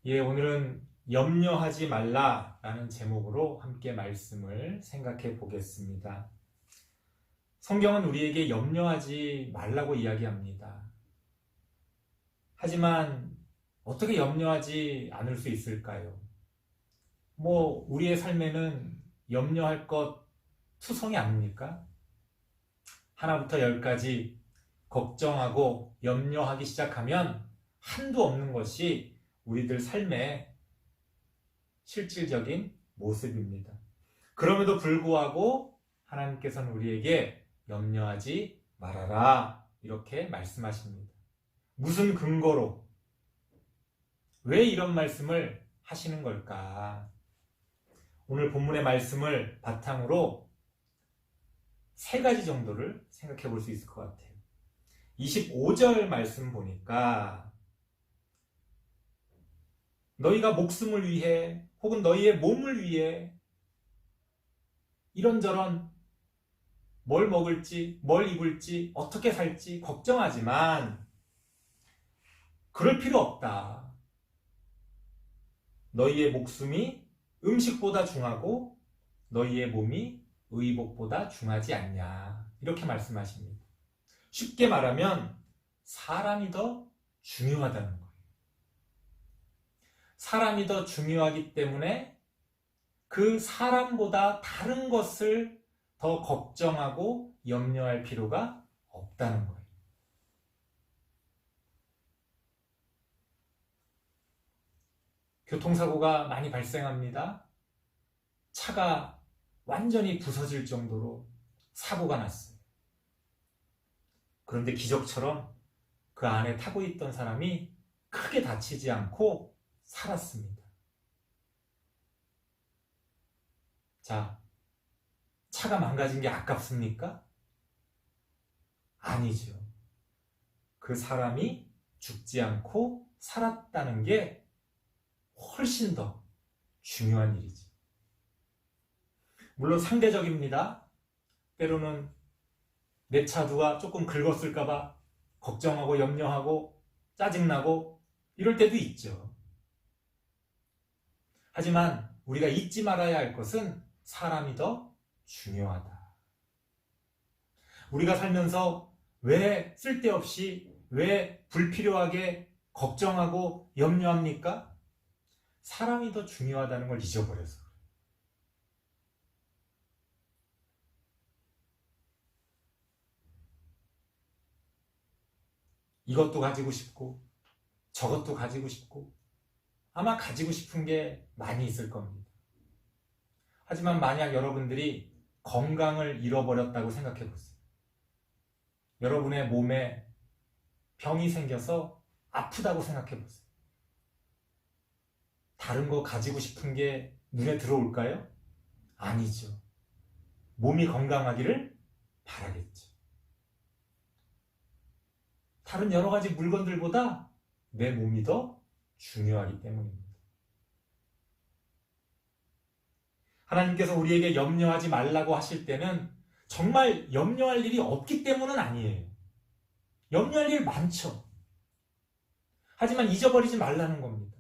예, 오늘은 염려하지 말라라는 제목으로 함께 말씀을 생각해 보겠습니다. 성경은 우리에게 염려하지 말라고 이야기합니다. 하지만 어떻게 염려하지 않을 수 있을까요? 우리의 삶에는 염려할 것 투성이 아닙니까? 하나부터 열까지 걱정하고 염려하기 시작하면 한도 없는 것이 우리들 삶의 실질적인 모습입니다. 그럼에도 불구하고 하나님께서는 우리에게 염려하지 말아라 이렇게 말씀하십니다. 무슨 근거로? 왜 이런 말씀을 하시는 걸까? 오늘 본문의 말씀을 바탕으로 세 가지 정도를 생각해 볼 수 있을 것 같아요. 25절 말씀 보니까 너희가 목숨을 위해 혹은 너희의 몸을 위해 이런저런 뭘 먹을지, 뭘 입을지, 어떻게 살지 걱정하지만 그럴 필요 없다. 너희의 목숨이 음식보다 중하고 너희의 몸이 의복보다 중하지 않냐. 이렇게 말씀하십니다. 쉽게 말하면 사람이 더 중요하다는 거예요. 사람이 더 중요하기 때문에 그 사람보다 다른 것을 더 걱정하고 염려할 필요가 없다는 거예요. 교통사고가 많이 발생합니다. 차가 완전히 부서질 정도로 사고가 났어요. 그런데 기적처럼 그 안에 타고 있던 사람이 크게 다치지 않고 살았습니다. 자, 차가 망가진 게 아깝습니까? 아니죠. 그 사람이 죽지 않고 살았다는 게 훨씬 더 중요한 일이지. 물론 상대적입니다. 때로는 내 차 누가 조금 긁었을까봐 걱정하고 염려하고 짜증나고 이럴 때도 있죠. 하지만 우리가 잊지 말아야 할 것은 사람이 더 중요하다. 우리가 살면서 왜 쓸데없이 왜 불필요하게 걱정하고 염려합니까? 사람이 더 중요하다는 걸 잊어버려서. 이것도 가지고 싶고 저것도 가지고 싶고 아마 가지고 싶은 게 많이 있을 겁니다. 하지만 만약 여러분들이 건강을 잃어버렸다고 생각해 보세요. 여러분의 몸에 병이 생겨서 아프다고 생각해 보세요. 다른 거 가지고 싶은 게 눈에 들어올까요? 아니죠. 몸이 건강하기를 바라겠죠. 다른 여러 가지 물건들보다 내 몸이 더 중요하기 때문입니다. 하나님께서 우리에게 염려하지 말라고 하실 때는 정말 염려할 일이 없기 때문은 아니에요. 염려할 일 많죠. 하지만 잊어버리지 말라는 겁니다.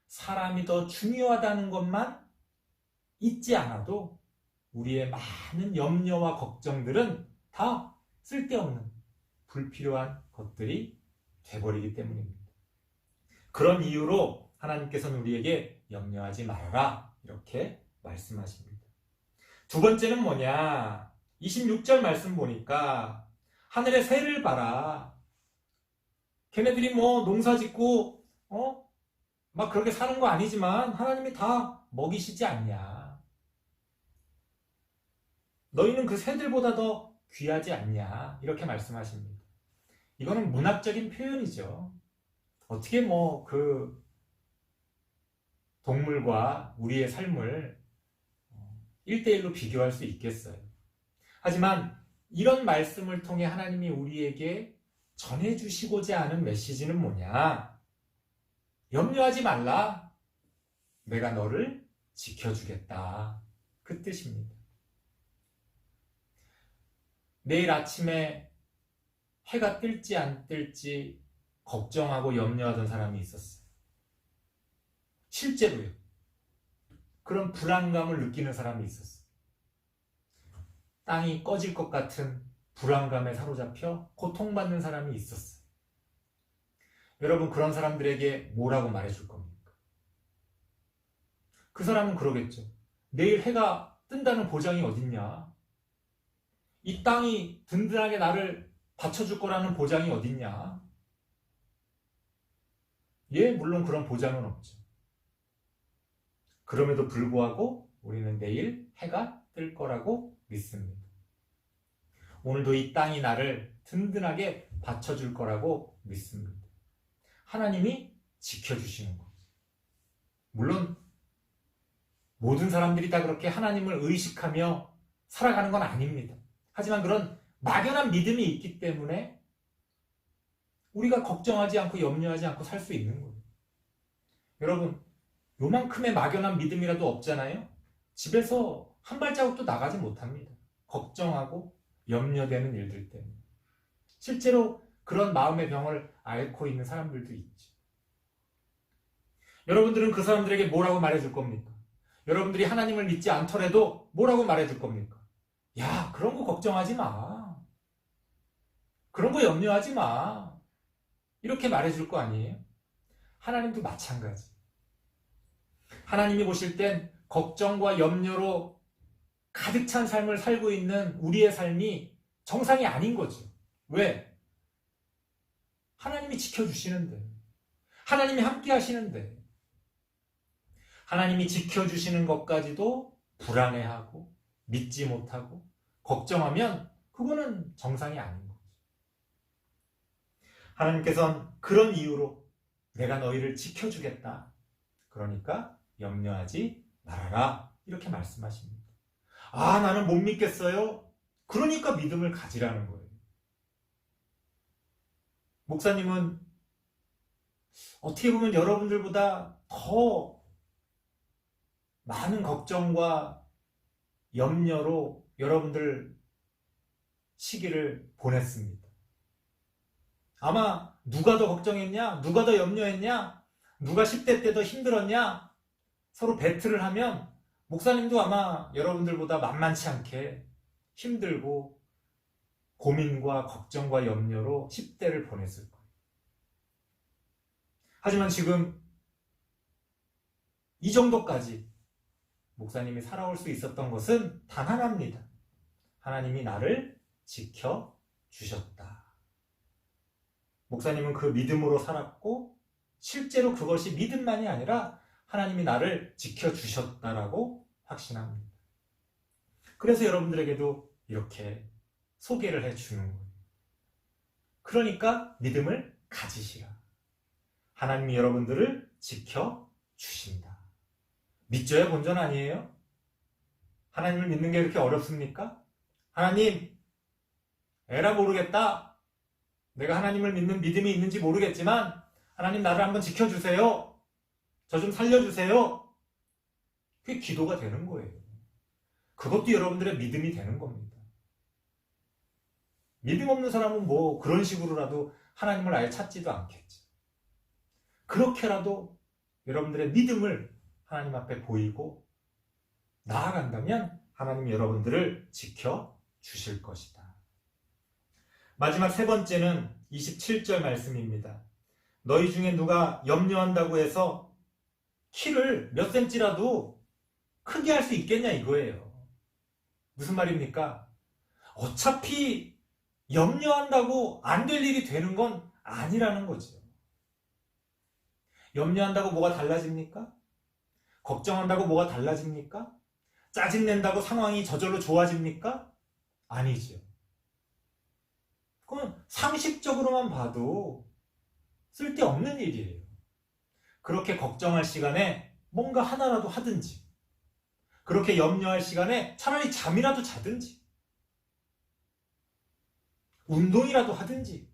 사람이 더 중요하다는 것만 잊지 않아도 우리의 많은 염려와 걱정들은 다 쓸데없는 불필요한 것들이 돼버리기 때문입니다. 그런 이유로 하나님께서는 우리에게 염려하지 말아라 이렇게 말씀하십니다. 두 번째는 뭐냐? 26절 말씀 보니까 하늘의 새를 봐라. 걔네들이 농사 짓고 막 그렇게 사는 거 아니지만 하나님이 다 먹이시지 않냐. 너희는 그 새들보다 더 귀하지 않냐. 이렇게 말씀하십니다. 이거는 문학적인 표현이죠. 어떻게 그 동물과 우리의 삶을 1대1로 비교할 수 있겠어요. 하지만 이런 말씀을 통해 하나님이 우리에게 전해주시고자 하는 메시지는 뭐냐? 염려하지 말라. 내가 너를 지켜주겠다. 그 뜻입니다. 내일 아침에 해가 뜰지 안 뜰지 걱정하고 염려하던 사람이 있었어요. 실제로요. 그런 불안감을 느끼는 사람이 있었어요. 땅이 꺼질 것 같은 불안감에 사로잡혀 고통받는 사람이 있었어요. 여러분, 그런 사람들에게 뭐라고 말해줄 겁니까? 그 사람은 그러겠죠. 내일 해가 뜬다는 보장이 어딨냐? 이 땅이 든든하게 나를 받쳐줄 거라는 보장이 어딨냐? 예, 물론 그런 보장은 없죠. 그럼에도 불구하고 우리는 내일 해가 뜰 거라고 믿습니다. 오늘도 이 땅이 나를 든든하게 받쳐줄 거라고 믿습니다. 하나님이 지켜주시는 거죠. 물론 모든 사람들이 다 그렇게 하나님을 의식하며 살아가는 건 아닙니다. 하지만 그런 막연한 믿음이 있기 때문에 우리가 걱정하지 않고 염려하지 않고 살 수 있는 거예요. 여러분, 요만큼의 막연한 믿음이라도 없잖아요? 집에서 한 발자국도 나가지 못합니다. 걱정하고 염려되는 일들 때문에. 실제로 그런 마음의 병을 앓고 있는 사람들도 있죠. 여러분들은 그 사람들에게 뭐라고 말해줄 겁니까? 여러분들이 하나님을 믿지 않더라도 뭐라고 말해줄 겁니까? 야, 그런 거 걱정하지 마. 그런 거 염려하지 마. 이렇게 말해줄 거 아니에요? 하나님도 마찬가지. 하나님이 보실 땐 걱정과 염려로 가득 찬 삶을 살고 있는 우리의 삶이 정상이 아닌 거죠. 왜? 하나님이 지켜주시는데. 하나님이 함께 하시는데. 하나님이 지켜주시는 것까지도 불안해하고 믿지 못하고 걱정하면 그거는 정상이 아닌 거죠. 하나님께서는 그런 이유로 내가 너희를 지켜주겠다. 그러니까 염려하지 말아라. 이렇게 말씀하십니다. 아, 나는 못 믿겠어요. 그러니까 믿음을 가지라는 거예요. 목사님은 어떻게 보면 여러분들보다 더 많은 걱정과 염려로 여러분들 시기를 보냈습니다. 아마 누가 더 걱정했냐? 누가 더 염려했냐? 누가 10대 때 더 힘들었냐? 서로 배틀을 하면 목사님도 아마 여러분들보다 만만치 않게 힘들고 고민과 걱정과 염려로 10대를 보냈을 거예요. 하지만 지금 이 정도까지 목사님이 살아올 수 있었던 것은 단 하나입니다. 하나님이 나를 지켜주셨다. 목사님은 그 믿음으로 살았고 실제로 그것이 믿음만이 아니라 하나님이 나를 지켜주셨다라고 확신합니다. 그래서 여러분들에게도 이렇게 소개를 해주는 거예요. 그러니까 믿음을 가지시라. 하나님이 여러분들을 지켜주신다. 믿져야 본전 아니에요? 하나님을 믿는 게 그렇게 어렵습니까? 하나님, 에라 모르겠다. 내가 하나님을 믿는 믿음이 있는지 모르겠지만 하나님 나를 한번 지켜주세요. 저 좀 살려주세요. 그게 기도가 되는 거예요. 그것도 여러분들의 믿음이 되는 겁니다. 믿음 없는 사람은 뭐 그런 식으로라도 하나님을 아예 찾지도 않겠죠. 그렇게라도 여러분들의 믿음을 하나님 앞에 보이고 나아간다면 하나님이 여러분들을 지켜주실 것이다. 마지막 세 번째는 27절 말씀입니다. 너희 중에 누가 염려한다고 해서 키를 몇 센치라도 크게 할 수 있겠냐 이거예요. 무슨 말입니까? 어차피 염려한다고 안 될 일이 되는 건 아니라는 거죠. 염려한다고 뭐가 달라집니까? 걱정한다고 뭐가 달라집니까? 짜증낸다고 상황이 저절로 좋아집니까? 아니죠. 그건 상식적으로만 봐도 쓸데없는 일이에요. 그렇게 걱정할 시간에 뭔가 하나라도 하든지, 그렇게 염려할 시간에 차라리 잠이라도 자든지, 운동이라도 하든지,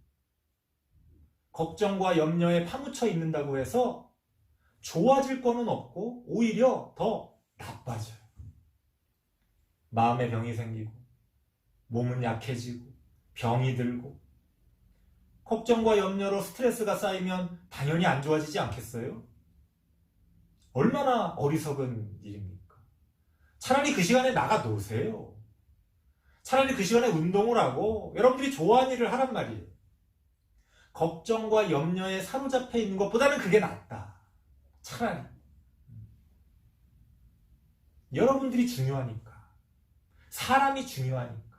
걱정과 염려에 파묻혀 있는다고 해서 좋아질 거는 없고 오히려 더 나빠져요. 마음의 병이 생기고 몸은 약해지고 병이 들고 걱정과 염려로 스트레스가 쌓이면 당연히 안 좋아지지 않겠어요? 얼마나 어리석은 일입니까? 차라리 그 시간에 나가 노세요. 차라리 그 시간에 운동을 하고 여러분들이 좋아하는 일을 하란 말이에요. 걱정과 염려에 사로잡혀 있는 것보다는 그게 낫다. 차라리. 여러분들이 중요하니까. 사람이 중요하니까.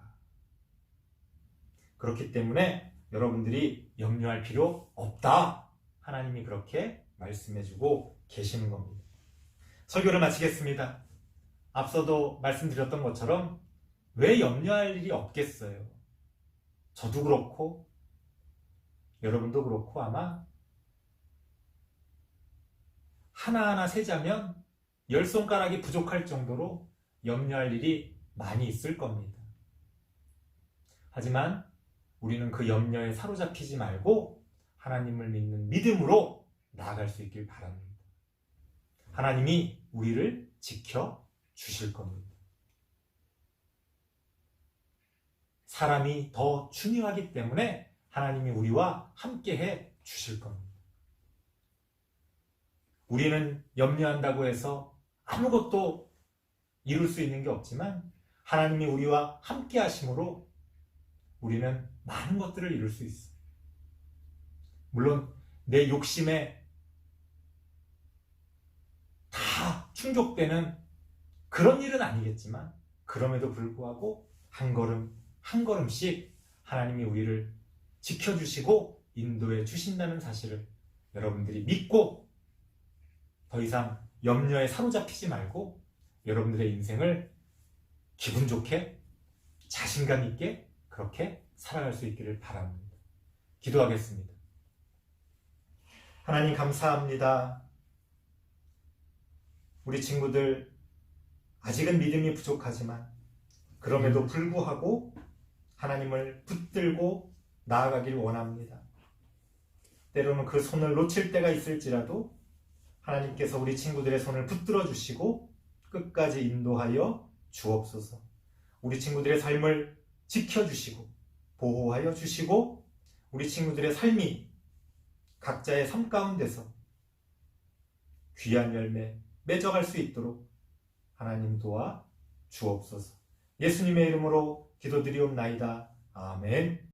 그렇기 때문에 여러분들이 염려할 필요 없다. 하나님이 그렇게 말씀해주고 계시는 겁니다. 설교를 마치겠습니다. 앞서도 말씀드렸던 것처럼 왜 염려할 일이 없겠어요? 저도 그렇고 여러분도 그렇고 아마 하나하나 세자면 10손가락이 부족할 정도로 염려할 일이 많이 있을 겁니다. 하지만 우리는 그 염려에 사로잡히지 말고 하나님을 믿는 믿음으로 나아갈 수 있길 바랍니다. 하나님이 우리를 지켜 주실 겁니다. 사람이 더 중요하기 때문에 하나님이 우리와 함께해 주실 겁니다. 우리는 염려한다고 해서 아무것도 이룰 수 있는 게 없지만 하나님이 우리와 함께 하심으로 우리는 많은 것들을 이룰 수 있어요. 물론 내 욕심에 다 충족되는 그런 일은 아니겠지만 그럼에도 불구하고 한 걸음 한 걸음씩 하나님이 우리를 지켜주시고 인도해 주신다는 사실을 여러분들이 믿고 더 이상 염려에 사로잡히지 말고 여러분들의 인생을 기분 좋게 자신감 있게 그렇게 살아갈 수 있기를 바랍니다. 기도하겠습니다. 하나님 감사합니다. 우리 친구들 아직은 믿음이 부족하지만 그럼에도 불구하고 하나님을 붙들고 나아가길 원합니다. 때로는 그 손을 놓칠 때가 있을지라도 하나님께서 우리 친구들의 손을 붙들어 주시고 끝까지 인도하여 주옵소서. 우리 친구들의 삶을 지켜주시고 보호하여 주시고 우리 친구들의 삶이 각자의 삶 가운데서 귀한 열매 맺어갈 수 있도록 하나님 도와 주옵소서. 예수님의 이름으로 기도드리옵나이다. 아멘.